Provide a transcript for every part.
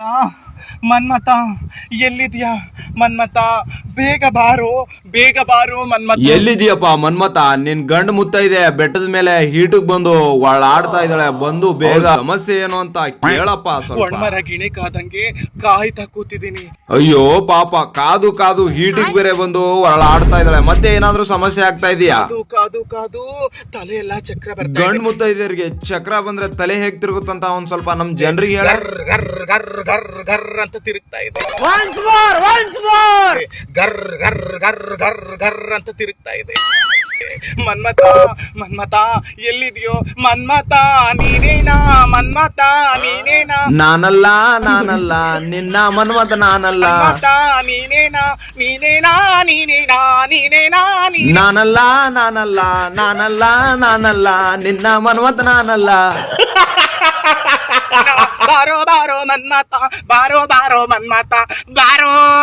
ಆ, ಮನ್ಮತ ಎಲ್ಲಿದ್ಯಾ ಮನ್ಮತ, ಬೇಗ ಬಾರೋ ಮನ್ಮತ. ಎಲ್ಲಿದ್ಯಪ್ಪ ಮನ್ಮತ? ನಿನ್ ಗಂಡ್ ಮುತ್ತೈದೆ ಬೆಟ್ಟದ ಮೇಲೆ ಹೀಟಿಗೆ ಬಂದು ಆಡ್ತಾ ಇದ್ದಾಳೆ, ಬಂದು ಬೇಗ ಸಮಸ್ಯೆ ಏನು ಅಂತ ಕೇಳಪ್ಪ ಸ್ವಲ್ಪ. ಒಣ್ಮರ ಗಿಣಿ ಕಾದಂಗೆ ಕಾಯ್ತಾ ಕೂತಿದ್ದೀನಿ. ಅಯ್ಯೋ ಪಾಪ, ಕಾದು ಕಾದು ಹೀಟಿಗೆ ಬೇರೆ ಬಂದು ಆಡ್ತಾ ಇದ್ದಾಳೆ, ಮತ್ತೆ ಏನಾದ್ರೂ ಸಮಸ್ಯೆ ಆಗ್ತಾ ಇದೆಯಾ? ಕಾದು ತಲೆ ಎಲ್ಲ ಚಕ್ರ ಬರ್ತಾ ಗಂಡ್ ಮುತ್ತೈದೆಯರಿಗೆ ಚಕ್ರ ಬಂದ್ರೆ ತಲೆ ಹೇಗ್ ತಿರುಗುತ್ತಂತ ಒಂದ್ ಸ್ವಲ್ಪ ನಮ್ ಜನರಿಗೆ ಹೇಳ. ಗರ್ ಅಂತ ತಿರುಗ್ತಾ ಇದೆ. ಗರ್ ಅಂತ ತಿರುಗ್ತಾ ಇದೆ. ಮನ್ಮತ ಎಲ್ಲಿದ್ಯೋ ಮನ್ಮತ, ನೀನೇನಾ ಮನ್ಮತ, ನೀನೇನಾ? ನಾನಲ್ಲ ನಿನ್ನ ಮನ್ಮತ ನಾನಲ್ಲ. ನೀನೇನಾ ನಾನಲ್ಲ ನಿನ್ನ ಮನ್ಮತ ನಾನಲ್ಲ. ಬಾರೋ ಮನ್ಮತ, ಬಾರೋ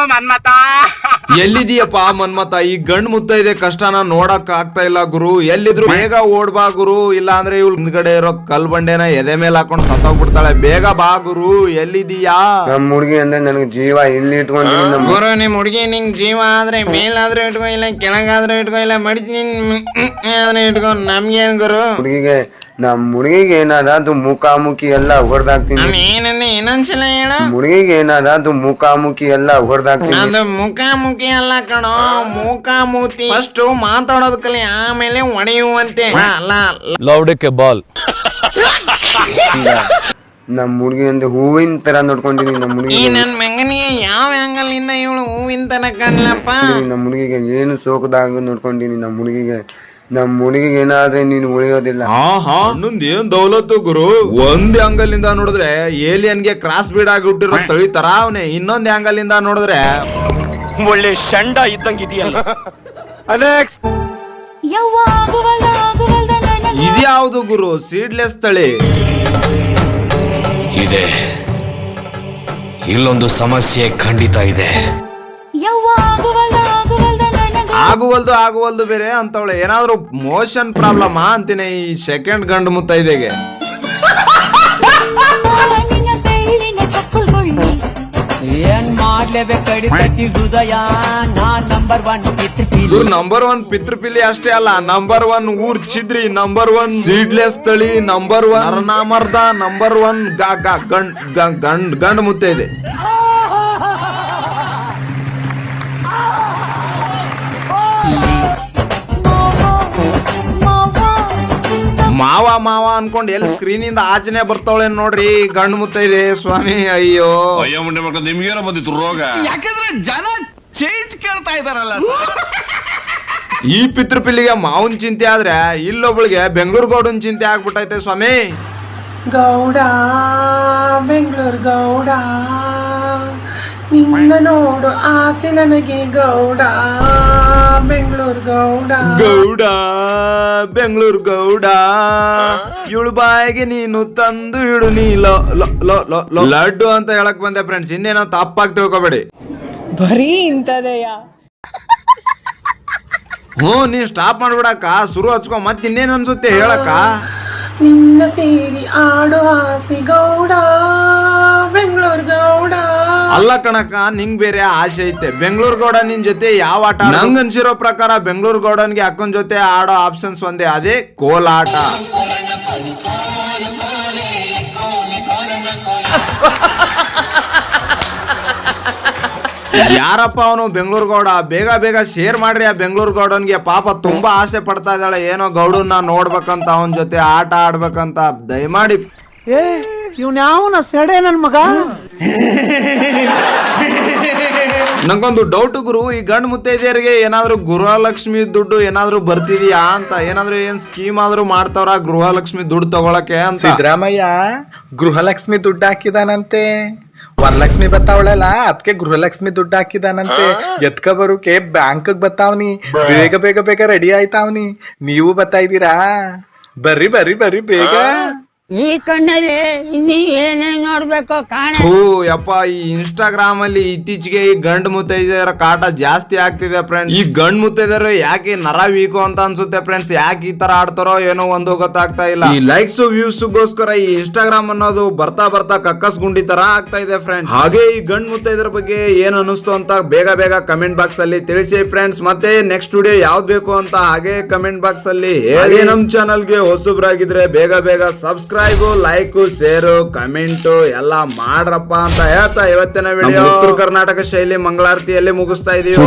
ಮನ್ಮತ. ಎಲ್ಲಿದೀಯಪ್ಪ ಮನ್ಮತ? ಈ ಗಂಡ್ ಮುತ್ತೈದೆ ಕಷ್ಟನ ನೋಡಕ್ ಆಗ್ತಾ ಇಲ್ಲ ಗುರು. ಎಲ್ಲಿದ್ರು ಬೇಗ ಓಡ್ಬಾ ಗುರು, ಇಲ್ಲ ಅಂದ್ರೆ ಇವ್ಳ ಹಿಂದ್ಗಡೆ ಇರೋ ಕಲ್ ಬಂಡೆನ ಎದೆ ಮೇಲೆ ಹಾಕೊಂಡ್ ಸತ್ತೋಗ್ಬಿಡ್ತಾಳೆ. ಬೇಗ ಬಾ ಗುರು, ಎಲ್ಲಿದೀಯಾ? ನಮ್ ಹುಡುಗಿ ಅಂದ್ರೆ ನನಗೆ ಜೀವ, ಇಲ್ಲಿ ಇಟ್ಕೊಂಡಿನಿ. ಗುರು, ನಿಮ್ ಹುಡುಗಿ ನಿಂಗ್ ಜೀವ ಆದ್ರೆ ಮೇಲಾದ್ರೂ ಇಟ್ಕೋ, ಇಲ್ಲ ಕೆಳಗಾದ್ರೂ ಇಟ್ಕೋ, ಇಲ್ಲ ಮಡಿಸಿ ಆದ್ರೆ ಇಟ್ಕೋ, ನಮ್ಗೇನ್ ಗುರು? ನಮ್ ಹುಡುಗಿಗೆ ಏನಾದ್ರು ಮುಖಾಮುಖಿ ಎಲ್ಲ ಹೊಡೆದಾಕ್ತೀನಿ. ಏನಂದ್ರೆ ಇನ್ನೊಂದ್ಸಲ ಹೇಳು. ಹುಡುಗಿಗೆ ಏನಾದ್ರು ಮುಖಾಮುಖಿ ಎಲ್ಲ ಹೊಡೆದಾಕ್ತೀನಿ. ಅದು ಮುಖಾಮುಖಿ ಅಲ್ಲ ಕಣೋ, ಮುಖಾಮುಖಿ. ಫಸ್ಟ್ ಮಾತಾಡೋದ್ ಕಲಿ, ಆಮೇಲೆ ಹೊಡೆಯುವಂತೆ. ಅಲ್ಲ ಲೌಡಕ್ಕೆ ಬಾಲ್. ನಮ್ ಹುಡುಗಿ ಅಂದ್ರೆ ಹೂವಿನ ತರ ನೋಡ್ಕೊಂಡಿನಿ. ನಮ್ ಈ ಹುಡುಗಿ ನನ್ ಮಗನಿಗೆ ಯಾವ ಆಂಗಲ್ ಇಂದ ಇವಳು ಹೂವಿನ ತರ ಕಾಣ್ಲಪ್ಪ. ನಮ್ ಹುಡುಗಿಗೆ ಏನು ಸೋಕದಾಗ ನೋಡ್ಕೊಂಡಿನಿ. ನಮ್ ಹುಡುಗಿಗೆ ಏನಾದ್ರೆ ನೀನು ಉಳಿಯೋದಿಲ್ಲ. ಇನ್ನೊಂದ್ ಏನ್ ದೌಲತ್ತು ಗುರು. ಒಂದ್ ಆಂಗಲ್ ಇಂದ ನೋಡಿದ್ರೆ ಏಲಿಯನ್ಗೆ ಕ್ರಾಸ್ ಬೀಡ್ ಆಗಿ ಹುಟ್ಟಿರೋ ತಳಿ ತರ ಅವನೇ. ಇನ್ನೊಂದ್ ಆಂಗಲ್ ಇಂದ ನೋಡಿದ್ರೆ ಒಳ್ಳೆ ಶಂಡ ಇದ್ದಂಗಿದೆಯಲ್ಲ. ಇದ್ಯಾವುದು ಗುರು? ಸೀಡ್ಲೆಸ್ ತಳಿ ಇದೆ. ಇಲ್ಲೊಂದು ಸಮಸ್ಯೆ ಖಂಡಿತ ಇದೆ. ಆಗುವಲ್ದು ಬೇರೆ ಅಂತವಳೆ. ಏನಾದ್ರು ಮೋಷನ್ ಪ್ರಾಬ್ಲಮ್ ಅಂತೀನಿ ಈ ಸೆಕೆಂಡ್ ಗಂಡು ಮುತ್ತೈದೆಗೆ. ಏನ್ ಮಾಡ್ಲೇಬೇಕಡಿ ಹೃದಯ. ನಂಬರ್ 1 ಪಿತೃಪಿಲಿ ಅಷ್ಟೇ ಅಲ್ಲ, ನಂಬರ್ 1 ಊರ್ ಚಿದ್ರಿ, ನಂಬರ್ 1 ಸೀಡ್ಲೆಸ್ ತಳಿ, ನಂಬರ್ 1 ನರನಾಮರ್ದ, ನಂಬರ್ 1 ಗಂಡು ಮುತ್ತೈದೆ. ಮಾವ ಅನ್ಕೊಂಡ್ ಎಲ್ಲಿ ಸ್ಕ್ರೀನ್ ಇಂದ ಆಚೆನೆ ಬರ್ತಾವಳೆ ನೋಡ್ರಿ ಗಂಡು ಮುತ್ತೈದೆ ಸ್ವಾಮಿ. ಅಯ್ಯೋ ಮುಂಡೆ ಮಕ್ಕಳು, ನಿಮ್ಗೇನ ಬಂದಿತ್ತು ರೋಗ? ಯಾಕಂದ್ರೆ ಜನ ಚೇಂಜ್ ಕೇಳ್ತಾ ಇದಾರಲ್ಲ. ಈ ಪಿತೃಪಿಲ್ಲಿಗೆ ಮಾವನ್ ಚಿಂತೆ ಆದ್ರೆ ಇಲ್ಲೊಬ್ಳಿಗೆ ಬೆಂಗಳೂರು ಗೌಡನ್ ಚಿಂತೆ ಆಗ್ಬಿಟ್ಟೈತೆ ಸ್ವಾಮಿ. ಗೌಡ, ಬೆಂಗಳೂರು ಗೌಡ, ನಿನ್ನ ನೋಡು ಆಸೆ ನನಗೆ ಗೌಡ, ಬೆಂಗಳೂರು ಗೌಡ. ಇವಳು ಬಾಯಿಗೆ ನೀನು ತಂದು ಇಡು ನೀ ಲಡ್ಡು ಅಂತ ಹೇಳಕ್ ಬಂದೆ ಫ್ರೆಂಡ್ಸ್. ಇನ್ನೇನೋ ತಪ್ಪಾಗಿ ತಿಳ್ಕೊಬೇಡಿ. ಬರೀ ಇಂಥದೆಯಾ? ನೀ ಸ್ಟಾಪ್ ಮಾಡ್ಬಿಡಕ್ಕ, ಶುರು ಹಚ್ಕೊ. ಮತ್ ಇನ್ನೇನ್ ಅನ್ಸುತ್ತೆ ಹೇಳಕ್ಕ? ನಿನ್ನ ಸೇರಿ ಆಡು ಆಸೆ ಗೌಡ, ಬೆಂಗಳೂರು ಗೌಡ. ಅಲ್ಲ ಕಣಕ್ಕ, ನಿಂಗ್ ಬೇರೆ ಆಸೆ ಐತೆ. ಬೆಂಗಳೂರು ಗೌಡ ನಿನ್ ಜೊತೆ ಯಾವ ಆಟ? ನಂಗ್ ಅನ್ಸಿರೋ ಪ್ರಕಾರ ಬೆಂಗಳೂರು ಗೌಡನ್ಗೆ ಅಕ್ಕನ್ ಜೊತೆ ಆಡೋ ಆಪ್ಷನ್ಸ್ ಒಂದೇ, ಅದೇ ಕೋಲಾಟ. ಯಾರಪ್ಪ ಅವನು ಬೆಂಗಳೂರು ಗೌಡ? ಬೇಗ ಶೇರ್ ಮಾಡ್ರಿ ಆ ಬೆಂಗಳೂರು ಗೌಡನ್ಗೆ. ಪಾಪ ತುಂಬಾ ಆಸೆ ಪಡ್ತಾ ಇದ್ದಾಳೆ, ಏನೋ ಗೌಡನ್ನ ನೋಡ್ಬೇಕಂತ, ಅವನ್ ಜೊತೆ ಆಟ ಆಡ್ಬೇಕಂತ. ದಯಮಾಡಿ ಇವ್ನ ಯಾವನ ಸೆಡೆ ನನ್ ಮಗ. ನಂಗೊಂದು ಡೌಟ್ ಗುರು, ಈ ಗಂಡು ಮುತ್ತೈದೆಯರಿಗೆ ಏನಾದ್ರು ಗೃಹಲಕ್ಷ್ಮಿ ದುಡ್ಡು ಏನಾದ್ರು ಬರ್ತಿದ್ಯಾ ಅಂತ? ಏನಾದ್ರು ಏನ್ ಸ್ಕೀಮ್ ಆದ್ರೂ ಮಾಡ್ತಾವ್ರ ಗೃಹಲಕ್ಷ್ಮಿ ದುಡ್ಡು ತಗೊಳಕ್ಕೆ ಅಂತ? ಸಿದ್ದರಾಮಯ್ಯ ಗೃಹಲಕ್ಷ್ಮಿ ದುಡ್ಡು ಹಾಕಿದಾನಂತೆ. ವರಲಕ್ಷ್ಮಿ ಬತ್ತಾವಳಲ್ಲ, ಅದಕ್ಕೆ ಗೃಹಲಕ್ಷ್ಮಿ ದುಡ್ಡು ಹಾಕಿದಾನಂತೆ. ಎತ್ಕ ಬರೋಕೆ ಬ್ಯಾಂಕ್ ಬತ್ತಾವ್ನಿ. ಬೇಗ ರೆಡಿ ಆಯ್ತಾವ್ನಿ. ನೀವು ಬರ್ತಾ ಇದ್ದೀರಾ? ಬರ್ರಿ ಬೇಗ. ಈ ಕಣ್ಣಲ್ಲಿ ಇನ್ನೀ ಏನೇನ್ ನೋಡ್ಬೇಕು ಕಾಣ. ಥೂ ಯಪ್ಪ, ಈ ಇನ್ಸ್ಟಾಗ್ರಾಮ್ ಅಲ್ಲಿ ಇತ್ತೀಚೆಗೆ ಈ ಗಂಡು ಮುತ್ತೈದೆಯರ ಕಾಟ ಜಾಸ್ತಿ ಆಗ್ತಿದೆ ಫ್ರೆಂಡ್ಸ್. ಈ ಗಂಡು ಮುತ್ತೈದೆಯರು ಯಾಕೆ ನರ ವೀಕು ಅಂತ ಅನ್ಸುತ್ತೆ ಫ್ರೆಂಡ್ಸ್. ಯಾಕೆ ಈ ತರ ಆಡ್ತಾರೋ ಏನೋ ಒಂದು ಗೊತ್ತಾಗ್ತಾ ಇಲ್ಲ. ಈ ಲೈಕ್ಸ್ ವ್ಯೂಸ್ ಗೋಸ್ಕರ ಈ ಇನ್ಸ್ಟಾಗ್ರಾಮ್ ಅನ್ನೋದು ಬರ್ತಾ ಬರ್ತಾ ಕಕ್ಕಸ್ ಗುಂಡಿ ತರ ಆಗ್ತಾ ಇದೆ ಫ್ರೆಂಡ್ಸ್. ಹಾಗೆ ಈ ಗಂಡು ಮುತ್ತೈದರ ಬಗ್ಗೆ ಏನ್ ಅನಿಸ್ತು ಅಂತ ಬೇಗ ಕಮೆಂಟ್ ಬಾಕ್ಸ್ ಅಲ್ಲಿ ತಿಳಿಸಿ ಫ್ರೆಂಡ್ಸ್. ಮತ್ತೆ ನೆಕ್ಸ್ಟ್ ವಿಡಿಯೋ ಯಾವ್ದು ಬೇಕು ಅಂತ ಹಾಗೆ ಕಮೆಂಟ್ ಬಾಕ್ಸ್ ಅಲ್ಲಿ ಹೇಳಿ. ನಮ್ ಚಾನಲ್ ಗೆ ಹೊಸಬ್ರಾಗಿದ್ರೆ ಬೇಗ ಸಬ್ಸ್ಕ್ರೈಬ್, ಲೈಕ್, ಶೇರ್, ಕಮೆಂಟ್ ಎಲ್ಲ ಮಾಡ್ರಪ್ಪ ಅಂತ ಹೇಳ್ತಾ ಇವತ್ತಿನ ವಿಡಿಯೋ ಉತ್ತರ ಕರ್ನಾಟಕ ಶೈಲಿ ಮಂಗಳಾರತಿಯಲ್ಲಿ ಮುಗಿಸ್ತಾ ಇದೀವಿ.